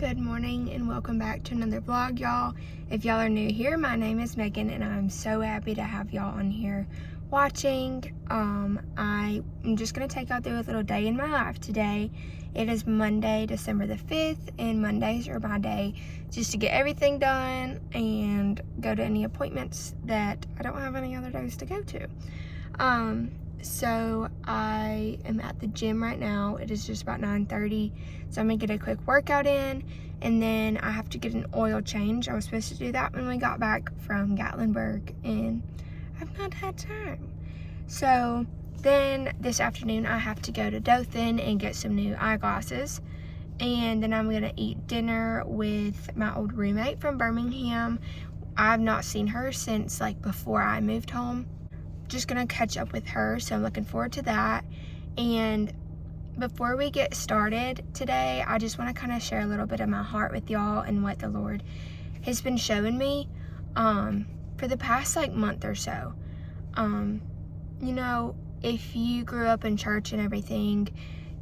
Good morning and welcome back to another vlog, y'all. If y'all are new here, my name is Megan and I'm so happy to have y'all on here watching. I'm just going to take y'all through a little day in my life today. It is Monday, December the 5th, and Mondays are my day just to get everything done and go to any appointments that I don't have any other days to go to. So I am at the gym right now. It is just about 9:30, so I'm gonna get a quick workout in, and then I have to get an oil change. I was supposed to do that when we got back from Gatlinburg, and I've not had time. So then this afternoon I have to go to Dothan and get some new eyeglasses, and then I'm gonna eat dinner with my old roommate from Birmingham. I've not seen her since like before I moved home. Just gonna catch up with her, so I'm looking forward to that. And before we get started today, I just want to kind of share a little bit of my heart with y'all and what the Lord has been showing me for the past like month or so. You know, if you grew up in church and everything,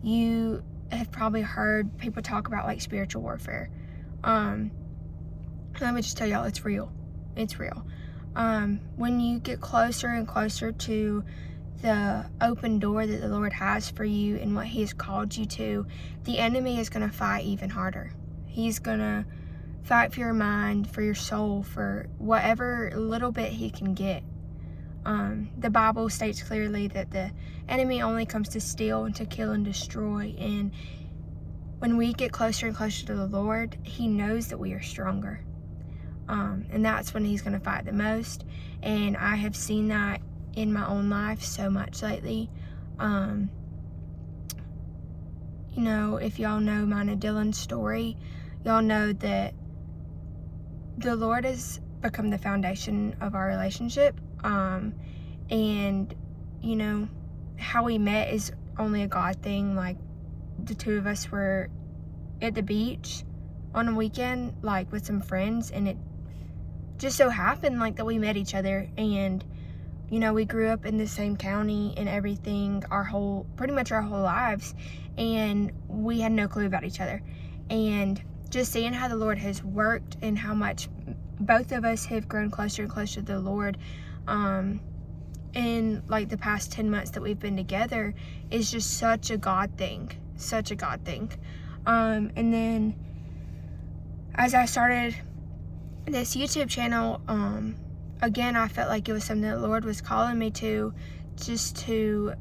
you have probably heard people talk about like spiritual warfare. Let me just tell y'all, it's real. It's real. When you get closer and closer to the open door that the Lord has for you and what He has called you to, the enemy is going to fight even harder. He's going to fight for your mind, for your soul, for whatever little bit he can get. The Bible states clearly that the enemy only comes to steal and to kill and destroy. And when we get closer and closer to the Lord, He knows that we are stronger. And that's when He's going to fight the most. And I have seen that in my own life so much lately. You know, if y'all know mine and Dylan's story, y'all know that the Lord has become the foundation of our relationship. And, you know, how we met is only a God thing. Like, the two of us were at the beach on a weekend, like, with some friends, and it just so happened like that we met each other. And you know, we grew up in the same county and everything pretty much our whole lives, and we had no clue about each other. And just seeing how the Lord has worked and how much both of us have grown closer and closer to the Lord in like the past 10 months that we've been together is just such a God thing. And then as I started this YouTube channel, again, I felt like it was something the Lord was calling me to, just to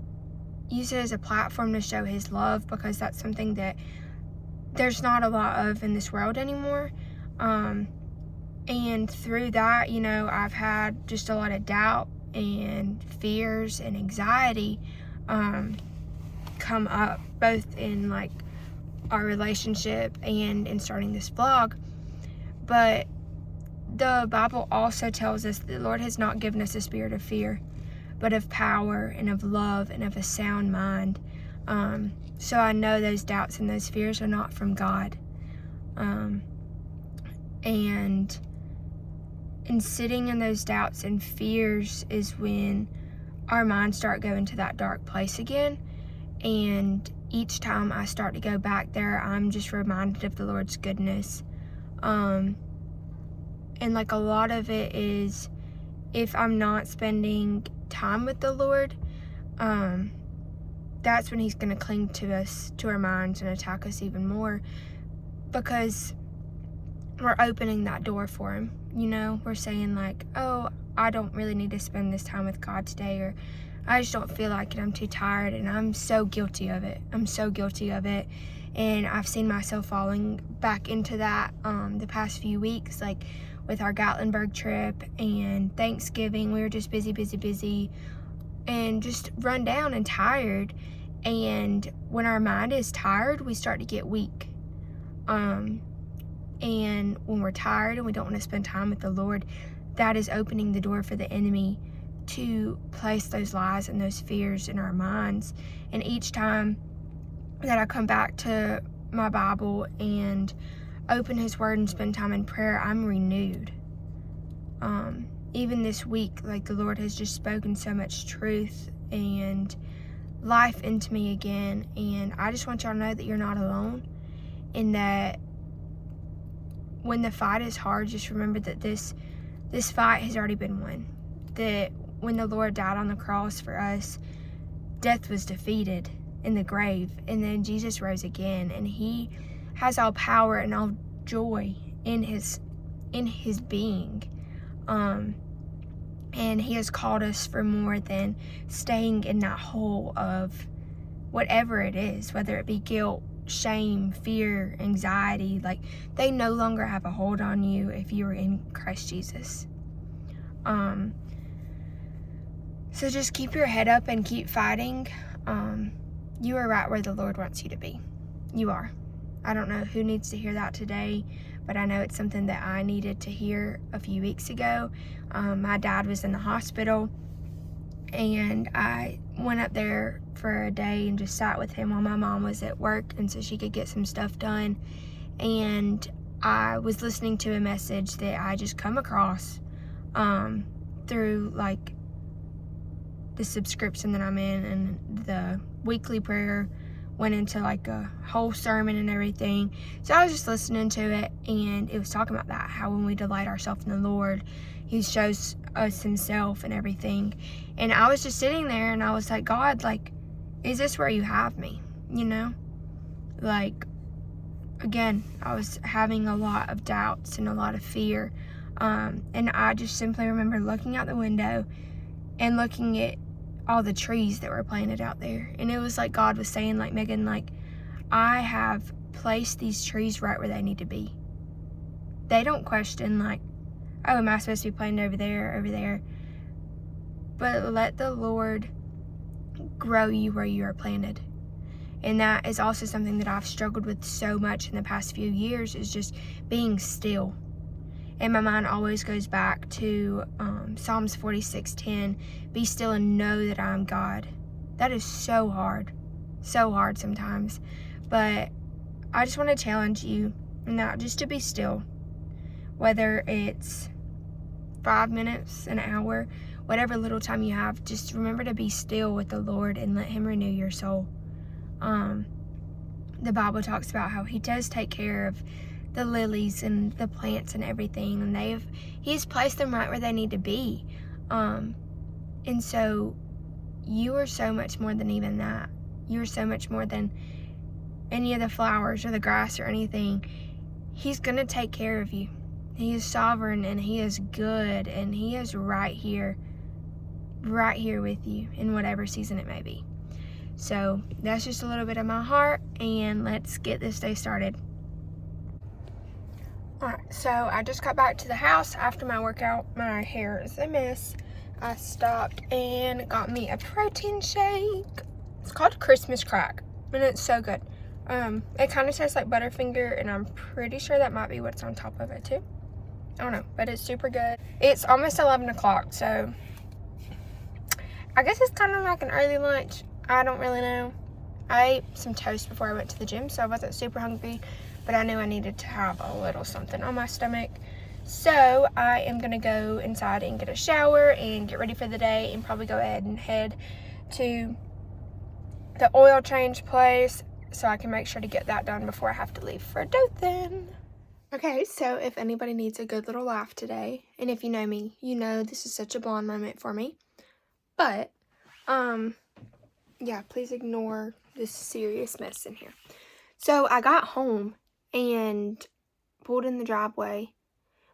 use it as a platform to show His love, because that's something that there's not a lot of in this world anymore. And through that, you know, I've had just a lot of doubt and fears and anxiety come up, both in like our relationship and in starting this vlog. But the Bible also tells us that the Lord has not given us a spirit of fear, but of power and of love and of a sound mind. So I know those doubts and those fears are not from God. And in sitting in those doubts and fears is when our minds start going to that dark place again. And each time I start to go back there, I'm just reminded of the Lord's goodness. And like a lot of it is, if I'm not spending time with the Lord, that's when He's going to cling to us, to our minds, and attack us even more, because we're opening that door for Him. You know, we're saying like, oh, I don't really need to spend this time with God today, or I just don't feel like it, I'm too tired. And I'm so guilty of it. And I've seen myself falling back into that the past few weeks, like with our Gatlinburg trip and Thanksgiving. We were just busy and just run down and tired. And when our mind is tired, we start to get weak. And when we're tired and we don't want to spend time with the Lord, that is opening the door for the enemy to place those lies and those fears in our minds. And each time that I come back to my Bible and open His Word and spend time in prayer, I'm renewed. Even this week, like, the Lord has just spoken so much truth and life into me again. And I just want y'all to know that you're not alone, and that when the fight is hard, just remember that this fight has already been won. That when the Lord died on the cross for us, death was defeated in the grave, and then Jesus rose again, and he has all power and all joy in his being. And he has called us for more than staying in that hole of whatever it is, whether it be guilt, shame, fear, anxiety. Like, they no longer have a hold on you if you are in Christ Jesus. So just keep your head up and keep fighting. You are right where the Lord wants you to be. You are. I don't know who needs to hear that today, but I know it's something that I needed to hear a few weeks ago. My dad was in the hospital, and I went up there for a day and just sat with him while my mom was at work, and so she could get some stuff done. And I was listening to a message that I just come across through like the subscription that I'm in, and the weekly prayer went into like a whole sermon and everything. So I was just listening to it, and it was talking about that, how when we delight ourselves in the Lord, he shows us himself and everything. And I was just sitting there, and I was like, God, like, is this where you have me? You know, like, again, I was having a lot of doubts and a lot of fear. And I just simply remember looking out the window and looking at all the trees that were planted out there. And it was like God was saying, like, Megan, like, I have placed these trees right where they need to be. They don't question, like, oh, am I supposed to be planted over there? But let the Lord grow you where you are planted. And that is also something that I've struggled with so much in the past few years, is just being still. And my mind always goes back to Psalms 46:10, be still and know that I am God. That is so hard sometimes. But I just want to challenge you now just to be still. Whether it's 5 minutes, an hour, whatever little time you have, just remember to be still with the Lord and let him renew your soul. The Bible talks about how he does take care of the lilies and the plants and everything, and he's placed them right where they need to be. And so you are so much more than even that. You are so much more than any of the flowers or the grass or anything. He's gonna take care of you. He is sovereign, and he is good, and he is right here with you in whatever season it may be. So that's just a little bit of my heart, and let's get this day started. Alright, so I just got back to the house after my workout. My hair is a mess. I stopped and got me a protein shake. It's called Christmas Crack, and it's so good. It kind of tastes like Butterfinger, and I'm pretty sure that might be what's on top of it too. I don't know, but it's super good. It's almost 11 o'clock, so I guess it's kind of like an early lunch. I don't really know. I ate some toast before I went to the gym, so I wasn't super hungry, but I knew I needed to have a little something on my stomach. So I am gonna go inside and get a shower and get ready for the day, and probably go ahead and head to the oil change place so I can make sure to get that done before I have to leave for Dothan. Okay, so if anybody needs a good little laugh today, and if you know me, you know this is such a blonde moment for me. But, yeah, please ignore this serious mess in here. So I got home and pulled in the driveway.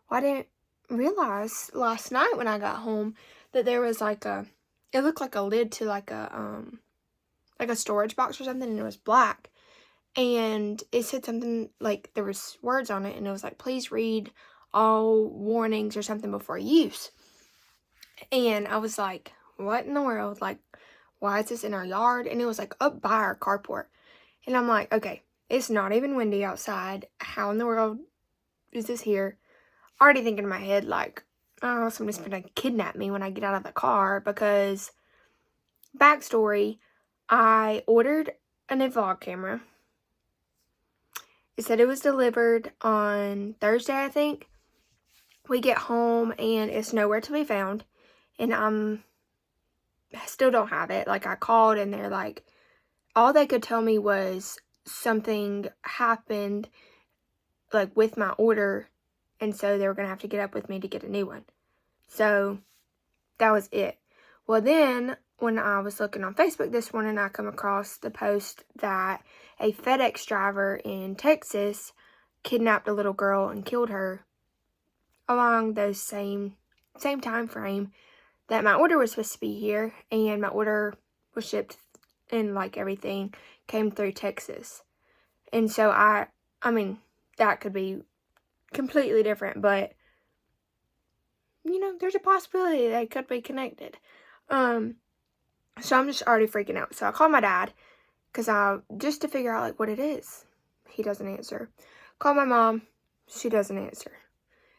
Well, I didn't realize last night when I got home that there was like it looked like a lid to like a storage box or something, and it was black. And it said something like, there was words on it, and it was like, please read all warnings or something before use. And I was like, what in the world? Like, why is this in our yard? And it was like up by our carport. And I'm like, okay, it's not even windy outside. How in the world is this here? Already thinking in my head, like, oh, somebody's gonna kidnap me when I get out of the car. Because, backstory, I ordered a new vlog camera. It said it was delivered on Thursday, I think. We get home and it's nowhere to be found. And I still don't have it. Like, I called and they're like, all they could tell me was something happened, like, with my order and so they were going to have to get up with me to get a new one. So that was it. Well, then when I was looking on Facebook this morning, I come across the post that a FedEx driver in Texas kidnapped a little girl and killed her along those same time frame that my order was supposed to be here, and my order was shipped and like everything came through Texas. And so I mean, that could be completely different, but you know, there's a possibility they could be connected. So I'm just already freaking out. So I call my dad just to figure out like what it is. He doesn't answer. Call my mom. She doesn't answer.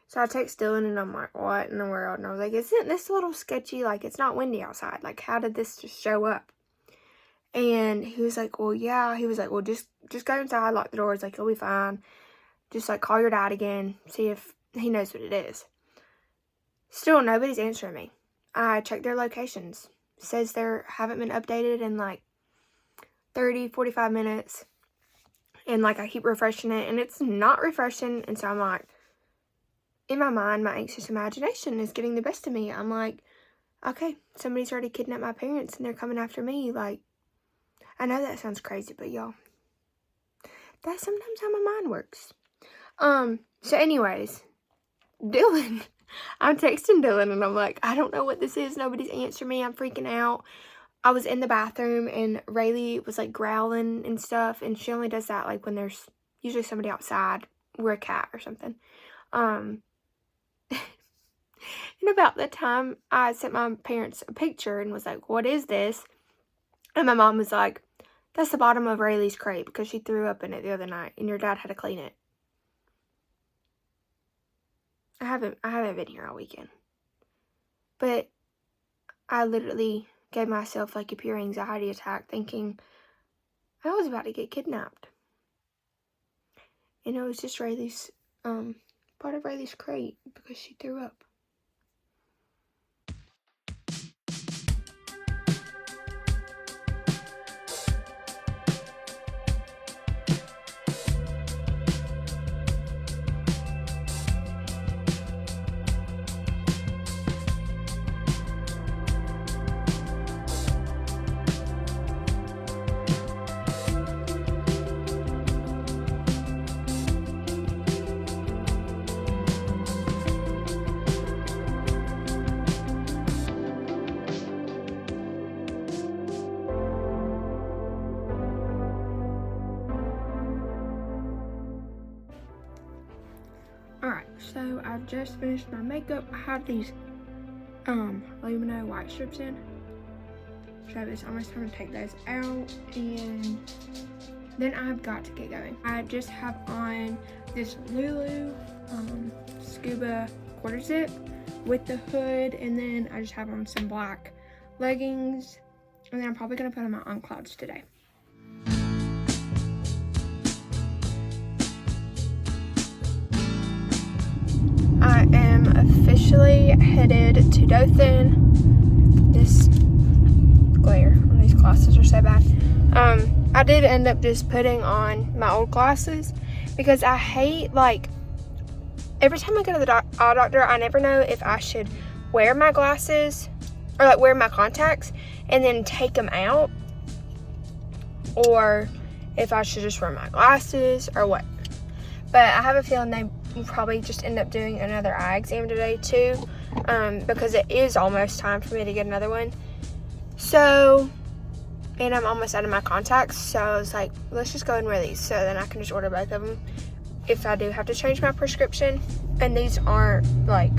So I text Dylan and I'm like, what in the world? And I was like, isn't this a little sketchy? Like, it's not windy outside. Like, how did this just show up? And he was like, well, yeah. He was like, well, just go inside, lock the doors. Like, you'll be fine. Just like call your dad again. See if he knows what it is. Still, nobody's answering me. I checked their locations. It says they haven't been updated in like 30, 45 minutes. And like, I keep refreshing it and it's not refreshing. And so I'm like, in my mind, my anxious imagination is getting the best of me. I'm like, okay, somebody's already kidnapped my parents and they're coming after me. Like, I know that sounds crazy, but y'all, that's sometimes how my mind works. So anyways, Dylan, I'm texting Dylan and I'm like, I don't know what this is. Nobody's answering me. I'm freaking out. I was in the bathroom and Rayleigh was like growling and stuff. And she only does that like when there's usually somebody outside or a cat or something. And about the time I sent my parents a picture and was like, what is this? And my mom was like, that's the bottom of Rayleigh's crate because she threw up in it the other night and your dad had to clean it. I haven't been here all weekend. But I literally gave myself like a pure anxiety attack thinking I was about to get kidnapped. And it was just Rayleigh's, part of Rayleigh's crate because she threw up. Alright, so I've just finished my makeup. I have these Lumino white strips in. So it's almost time to take those out, and then I've got to get going. I just have on this Lulu scuba quarter zip with the hood, and then I just have on some black leggings, and then I'm probably gonna put on my on clouds today. I am officially headed to Dothan. This glare on these glasses are so bad. I did end up just putting on my old glasses because I hate, like, every time I go to the eye doctor, I never know if I should wear my glasses or like wear my contacts and then take them out, or if I should just wear my glasses or what. But I have a feeling they will probably just end up doing another eye exam today too, because it is almost time for me to get another one. So, and I'm almost out of my contacts, so I was like, let's just go and wear these so then I can just order both of them if I do have to change my prescription. And these aren't like,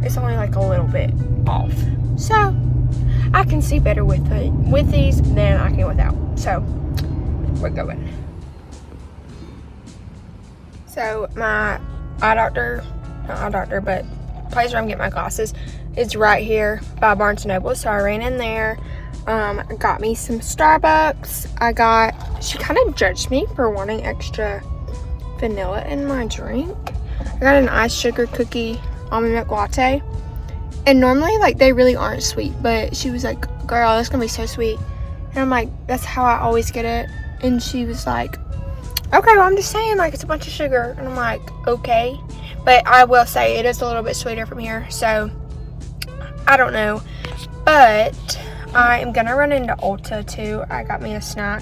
it's only like a little bit off, so I can see better with these than I can without. So we're going. So my not eye doctor, but place where I'm getting my glasses is right here by Barnes & Noble. So I ran in there, got me some Starbucks. She kind of judged me for wanting extra vanilla in my drink. I got an iced sugar cookie almond milk latte. And normally, like, they really aren't sweet, but she was like, girl, that's gonna be so sweet. And I'm like, that's how I always get it. And she was like, Okay, well, I'm just saying, like, it's a bunch of sugar. And I'm like, okay. But I will say it is a little bit sweeter from here. So, I don't know. But I am going to run into Ulta, too. I got me a snack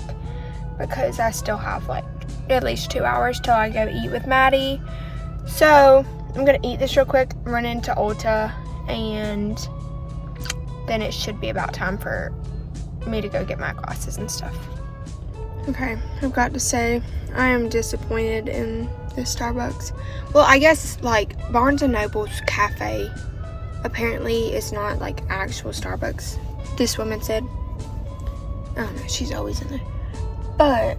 because I still have, like, at least 2 hours till I go eat with Maddie. So, I'm going to eat this real quick, run into Ulta, and then it should be about time for me to go get my glasses and stuff. Okay, I've got to say, I am disappointed in this Starbucks. Well, I guess, like, Barnes & Noble's cafe apparently is not, like, actual Starbucks. This woman said. I don't know, she's always in there. But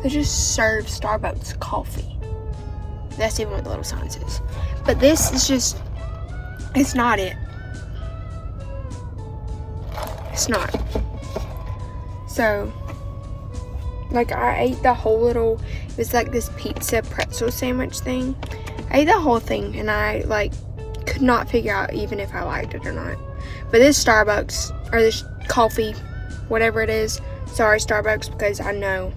they just serve Starbucks coffee. That's even what the little sign says. But this is just, it's not it. It's not. So, like, I ate the whole little, it was like this pizza pretzel sandwich thing. I ate the whole thing, and I, like, could not figure out even if I liked it or not. But this Starbucks, or this coffee, whatever it is, sorry Starbucks, because I know,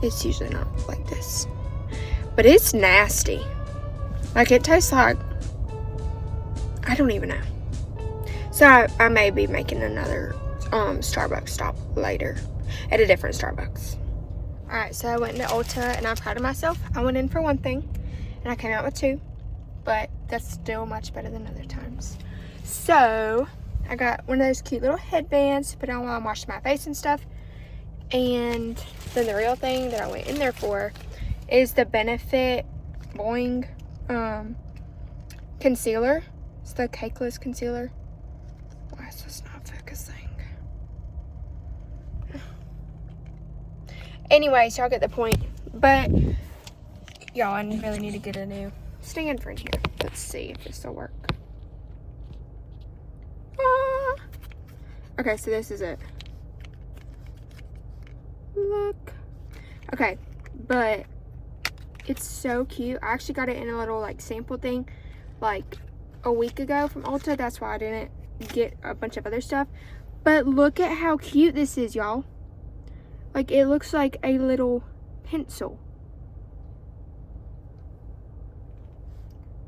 it's usually not like this. But it's nasty. Like, it tastes like, I don't even know. So I may be making another Starbucks stop later at a different Starbucks. Alright, so I went into Ulta and I'm proud of myself. I went in for one thing and I came out with two, but that's still much better than other times. So I got one of those cute little headbands to put on while I'm washing my face and stuff. And then the real thing that I went in there for is the Benefit Boing concealer. It's the cakeless concealer. Why is this not focusing? Anyways, y'all get the point. But, y'all, I really need to get a new stand for in here. Let's see if this will work. Ah. Okay, so this is it. Look. Okay, but it's so cute. I actually got it in a little, like, sample thing, like, a week ago from Ulta. That's why I didn't get a bunch of other stuff. But look at how cute this is, y'all. Like, it looks like a little pencil.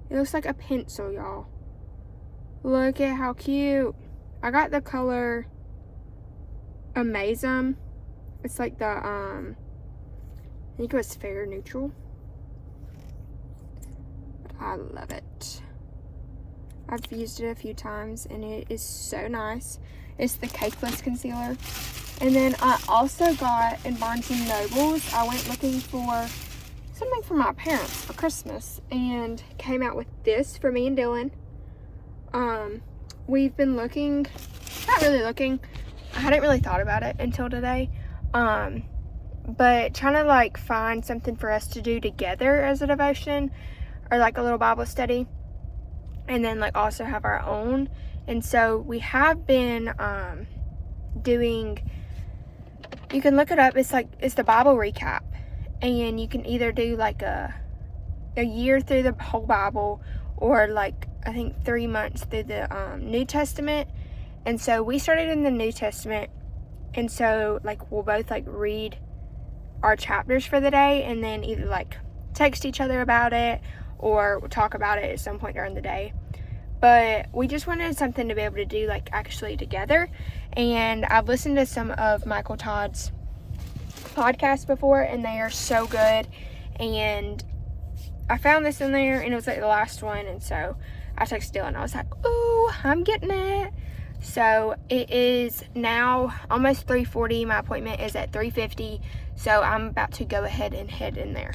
It looks like a pencil, y'all. Look at how cute. I got the color Amazing. It's like the, I think it was Fair Neutral. But I love it. I've used it a few times and it is so nice. It's the cakeless concealer. And then I also got in Barnes & Noble's, I went looking for something for my parents for Christmas and came out with this for me and Dylan. We've been looking, not really looking, I hadn't really thought about it until today. But trying to, like, find something for us to do together as a devotion or like a little Bible study. And then, like, also have our own. And so we have been doing, you can look it up, it's the Bible recap, and you can either do like a year through the whole Bible, or like I think 3 months through the New Testament. And so we started in the New Testament, and so like we'll both like read our chapters for the day and then either like text each other about it or we'll talk about it at some point during the day. But we just wanted something to be able to do, like, actually together. And I've listened to some of Michael Todd's podcasts before, and they are so good. And I found this in there, and it was, like, the last one. And so I texted Dylan, and I was like, ooh, I'm getting it. So it is now almost 3:40. My appointment is at 3:50. So I'm about to go ahead and head in there.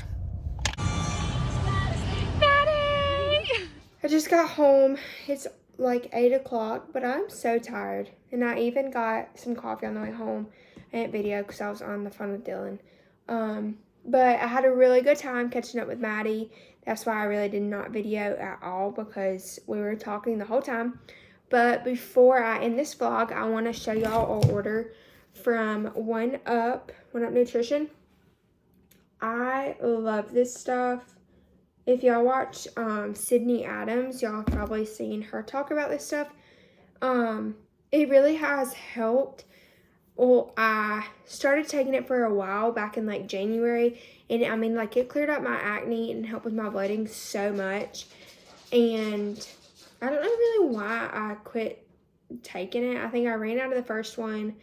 I just got home. It's like 8 o'clock, but I'm so tired. And I even got some coffee on the way home. I didn't video because I was on the phone with Dylan. But I had a really good time catching up with Maddie. That's why I really did not video at all, because we were talking the whole time. But before I end this vlog, I want to show y'all our order from One Up Nutrition. I love this stuff. If y'all watch Sydney Adams, y'all have probably seen her talk about this stuff. It really has helped well, I started taking it for a while back in like January, and I mean, like, it cleared up my acne and helped with my bloating so much. And I don't know really why I quit taking it. I think I ran out of the first one,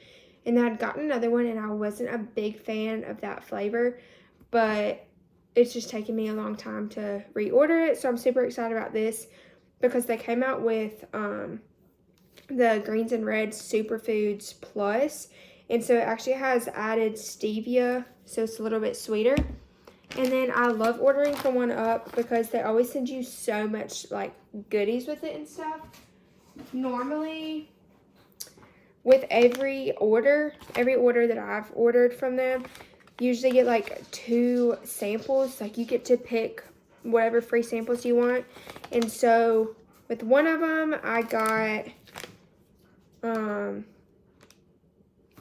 and then I'd gotten another one, and I wasn't a big fan of that flavor, but it's just taken me a long time to reorder it. So I'm super excited about this because they came out with the Greens and Reds Superfoods Plus, and so it actually has added stevia, so it's a little bit sweeter. And then I love ordering from One Up because they always send you so much like goodies with it and stuff. Normally, with every order that I've ordered from them, you usually get like 2 samples. Like, you get to pick whatever free samples you want. And so with one of them, I got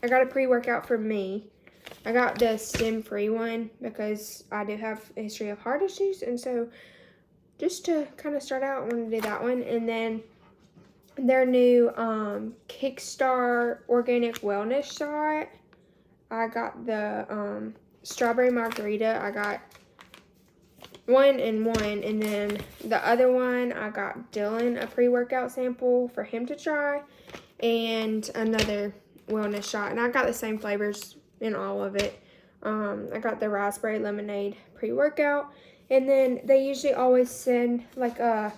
a pre-workout for me. I got the stem-free one because I do have a history of heart issues, and so just to kind of start out, I want to do that one. And then their new Kickstar Organic Wellness Shot, I got the strawberry margarita. I got 1 and 1, and then the other one, I got Dylan a pre-workout sample for him to try, and another wellness shot. And I got the same flavors in all of it. I got the raspberry lemonade pre-workout, and then they usually always send like a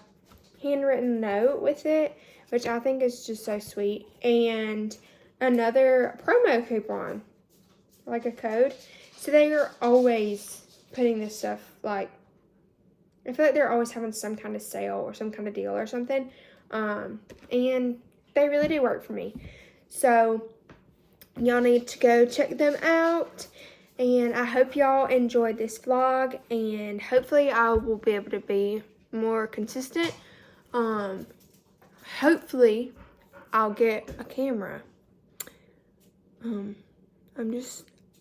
handwritten note with it, which I think is just so sweet, and another promo coupon, like a code. So they are always putting this stuff, like, I feel like they're always having some kind of sale or some kind of deal or something, and they really do work for me. So y'all need to go check them out, and I hope y'all enjoyed this vlog, and hopefully I will be able to be more consistent. Hopefully I'll get a camera.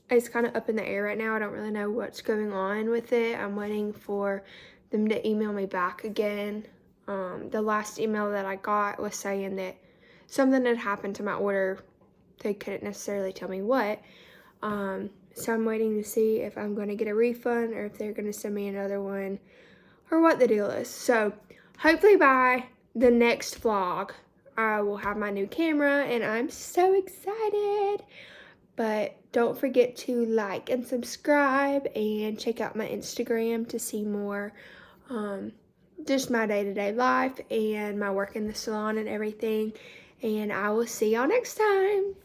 It's kind of up in the air right now. I don't really know what's going on with it. I'm waiting for them to email me back again. The last email that I got was saying that something had happened to my order. They couldn't necessarily tell me what. So I'm waiting to see if I'm going to get a refund or if they're going to send me another one or what the deal is. So hopefully by the next vlog, I will have my new camera, and I'm so excited. But don't forget to like and subscribe and check out my Instagram to see more just my day-to-day life and my work in the salon and everything. And I will see y'all next time.